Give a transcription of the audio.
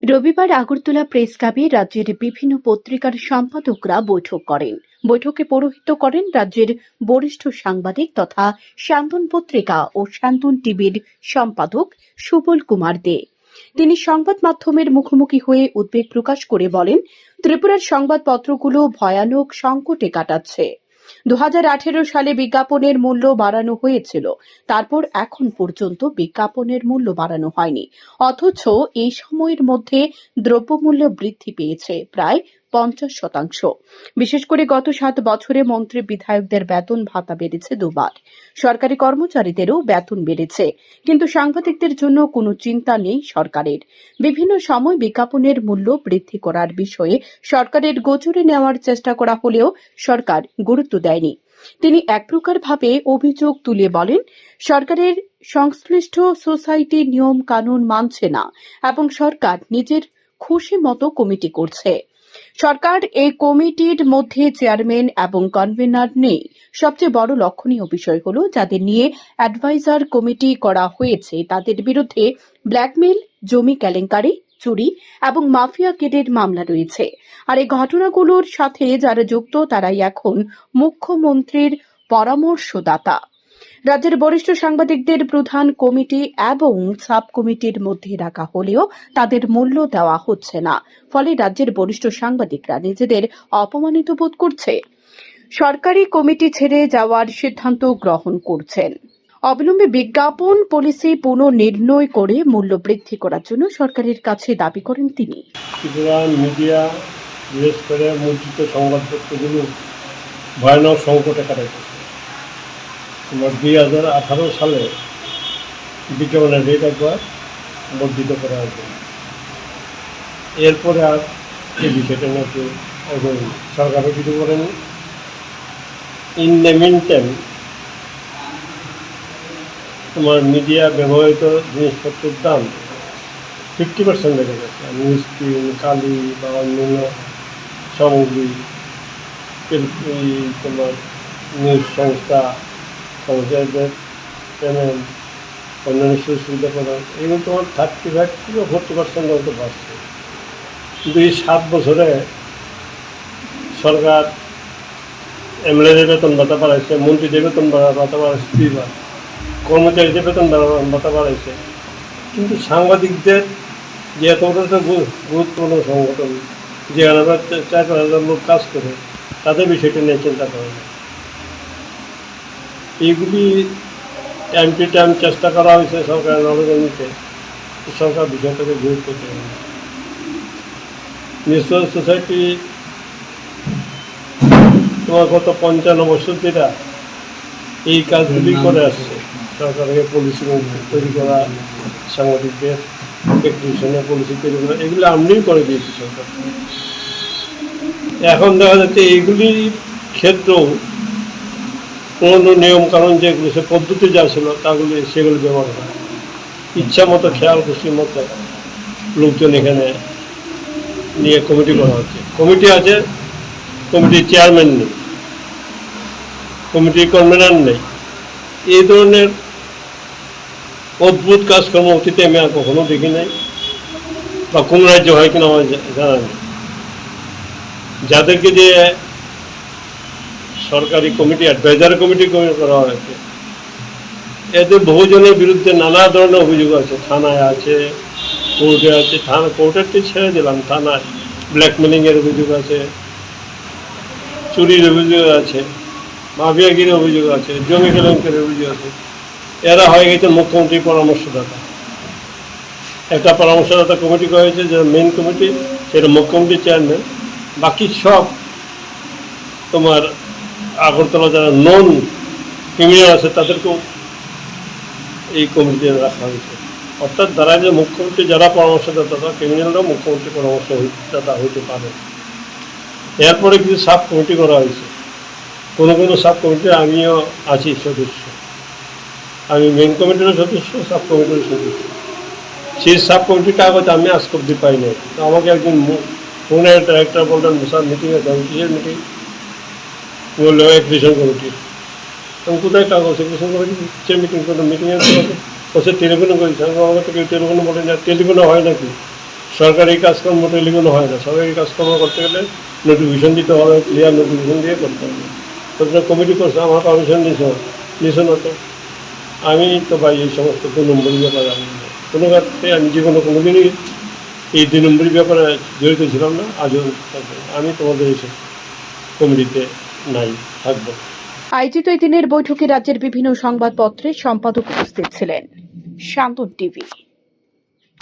রবিবার আগরতলা প্রেস ক্লাবে রাজ্যের বিভিন্ন পত্রিকার সম্পাদকরা বৈঠক করেন। বৈঠকে পৌরোহিত্য করেন রাজ্যের বরিষ্ঠ সাংবাদিক তথা শান্তন পত্রিকা ও শান্তন টিভির সম্পাদক সুবল কুমার দে। তিনি সংবাদ মাধ্যমের মুখোমুখি হয়ে উদ্বেগ প্রকাশ করে বলেন, ত্রিপুরার সংবাদপত্রগুলো ভয়ানক সংকটে কাটাচ্ছে। 2018 সালে বিজ্ঞাপনের মূল্য বাড়ানো হয়েছিল, তারপর এখন পর্যন্ত বিজ্ঞাপনের মূল্য বাড়ানো হয়নি, অথচ এই সময়ের মধ্যে দ্রব্যমূল্য বৃদ্ধি পেয়েছে প্রায় 50%। বিশেষ করে গত 7 বছরে মন্ত্রী বিধায়কদের বেতন ভাতা বেড়েছে দুবার, সরকারি কর্মচারীদেরও বেতন বেড়েছে, কিন্তু সাংবাদিকদের জন্য কোনো চিন্তা নেই সরকারের। বিভিন্ন সময় বিজ্ঞাপনের মূল্য বৃদ্ধি করার বিষয়ে সরকারের গোচরে নেওয়ার চেষ্টা করা হলেও সরকার গুরুত্ব দেয়নি। তিনি এক প্রকার ভাবে অভিযোগ তুলে বলেন, সরকারের সংশ্লিষ্ট সোসাইটি নিয়ম কানুন মানছে না এবং সরকার নিজের খুশি মতো কমিটি করছে। সরকার এই কমিটির মধ্যে চেয়ারম্যান এবং কনভেনার নেই। সবচেয়ে বড় লক্ষণীয় বিষয় হল, যাদের নিয়ে অ্যাডভাইজার কমিটি করা হয়েছে তাদের বিরুদ্ধে ব্ল্যাকমেইল, জমি কেলেঙ্কারি, চুরি এবং মাফিয়া কেডের মামলা রয়েছে। আর এই ঘটনাগুলোর সাথে যারা যুক্ত তারাই এখন মুখ্যমন্ত্রীর পরামর্শদাতা। রাজ্যের বরিষ্ঠ সাংবাদিকদের প্রধান কমিটি এবং সাব কমিটির মধ্যে রাখা হলেও তাদের মূল্য দেওয়া হচ্ছে না, ফলে রাজ্যের বরিষ্ঠ সাংবাদিকরা নিজেদের অপমানিত বোধ করছে। সরকারি কমিটি ছেড়ে যাওয়ার সিদ্ধান্ত গ্রহণ করছেন। অবিলম্বে বিজ্ঞাপন পলিসি পুনর্নির্ণয় করে মূল্য বৃদ্ধি করার জন্য সরকারের কাছে দাবি করেন তিনি। ত্রিপুরা মিডিয়া, বিশেষ করে মুদ্রিত সংবাদপত্রগুলো ভয়ানক সংকটে কাটাইছে। 2018 সালে বিজ্ঞাপনের রেট একবার বর্ধিত করা হয়েছে। এরপরে আর এই বিষয়টা নিয়ে কেউ এগোয়নি, সরকারও কিছু করেনি। ইন দ্য মিন টাইম তোমার মিডিয়া ব্যবহৃত জিনিসপত্রের দাম 50% বেড়ে গেছে। নিউজ প্রিন্ট, কালি বা অন্যান্য সামগ্রী, তোমার নিউজ সংস্থা, কর্মচারীদের পেমেন্ট, অন্যান্য সুযোগ সুবিধা প্রদান, এগুলো তোমার 35 থেকে 40% মতো বাড়ছে। কিন্তু এই 7 বছরে সরকার এমএলএদের বেতন ভাতা বাড়াইছে, মন্ত্রীদের বেতন ভাতা বাড়াইছে 2 বার, কর্মচারীদের বেতন ভাতা বাড়াইছে, কিন্তু সাংবাদিকদের যে এত গুরুত্বপূর্ণ সংগঠন, যেখানে 4-5 লোক কাজ করে, তাদের বিষয়টা নিয়ে চিন্তা করে না। এইগুলি টাইম টু টাইম চেষ্টা করা হয়েছে সরকারের নজরে নিতে, সরকার বিষয়টাকে গুরুত্ব দেয় না। নিউজ সোসাইটি তোমার গত 55 বছর ধরে এই কাজগুলি করে আসছে। সরকারকে পলিসি তৈরি করা, সাংবাদিকদের এক্সিবিশনের পলিসি তৈরি করা, এগুলো আমরাই করে দিয়েছি সরকার। এখন দেখা যাচ্ছে এইগুলির ক্ষেত্রেও কোনো নিয়মকানুন যেগুলো, সে পদ্ধতি যা ছিল তাগুলি সেগুলো ব্যবহার করে ইচ্ছা মতো, খেয়াল খুশি মতো লোকজন এখানে নিয়ে কমিটি করা হচ্ছে। কমিটি আছে, কমিটির চেয়ারম্যান নেই, কমিটির কনভেনার নেই। এই ধরনের অদ্ভুত কাজকর্ম অতীতে আমি আর কখনো দেখি নাই, বা কোন রাজ্য হয় কিনা আমার জানা নেই। যাদেরকে যে সরকারি কমিটি, অ্যাডভাইজার কমিটি করা হয়েছে, এতে বহুজনের বিরুদ্ধে নানা ধরনের অভিযোগ আছে। থানায় আছে, কোর্টে আছে। কোর্টেরটি ছেড়ে দিলাম, থানায় ব্ল্যাকমেলিংয়ের অভিযোগ আছে, চুরির অভিযোগ আছে, মাফিয়াগিরির অভিযোগ আছে, জমি কেলেঙ্কারির অভিযোগ আছে। এরা হয়ে গেছে মুখ্যমন্ত্রীর পরামর্শদাতা। একটা পরামর্শদাতা কমিটি করা হয়েছে, যে মেন কমিটি, সেটা মুখ্যমন্ত্রীর চেয়ারম্যান। বাকি সব তোমার আগরতলা যারা নন ক্রিমিনাল আছে তাদেরকেও এই কমিটিতে রাখা হয়েছে। অর্থাৎ দাঁড়ায় যে মুখ্যমন্ত্রী যারা পরামর্শদাতা, ক্রিমিনালরাও মুখ্যমন্ত্রী পরামর্শদাতা হইতে পারে। এরপরে কিছু সাব কমিটি করা হয়েছে। কোনো সাব কমিটিতে আমিও আছি সদস্য। আমি মেন কমিটিরও সদস্য, সাব কমিটিরও সদস্য। সেই সাব কমিটির কাগজ আমি আজ অব্দি পাই নাই। তো আমাকে একদিন ফোনের ডাইরেক্টর বললেন, স্যার মিটিং আছে। আমি কিসের মিটিং? বললো এক্সিবিশন কমিটির। আমি কোথায় কাগজ? এক্সিবিশন কমিটি সে মিটিং করলো, মিটিংয়ের বসে টেলিফোনে করেছি। আমি আমাকে তো কেউ টেলিফোনে বলে না, টেলিফোনে হয় নাকি? সরকারি কাজকর্ম টেলিগুলো হয় না, সরকারি কাজকর্ম করতে গেলে নোটিফিকেশন দিতে হবে, ক্লিয়ার নোটিফিকেশন দিয়ে করতে হবে। তোমরা কমিটি করছো, আমার পারমিশন নিছো না তো। আমি তো ভাই এই সমস্ত 2 নম্বরী ব্যাপারে আমি কোনো ক্ষেত্রে আমি জীবনে কোনোদিনই এই 2 নম্বরী ব্যাপারে জড়িত ছিলাম না, আজও থাকবো না। আমি তোমাদের এইসব কমিটিতে নাই, থাকবো। আয়োজিত এই দিনের বৈঠকে রাজ্যের বিভিন্ন সংবাদপত্রের সম্পাদক উপস্থিত ছিলেন। শান্তন টিভি।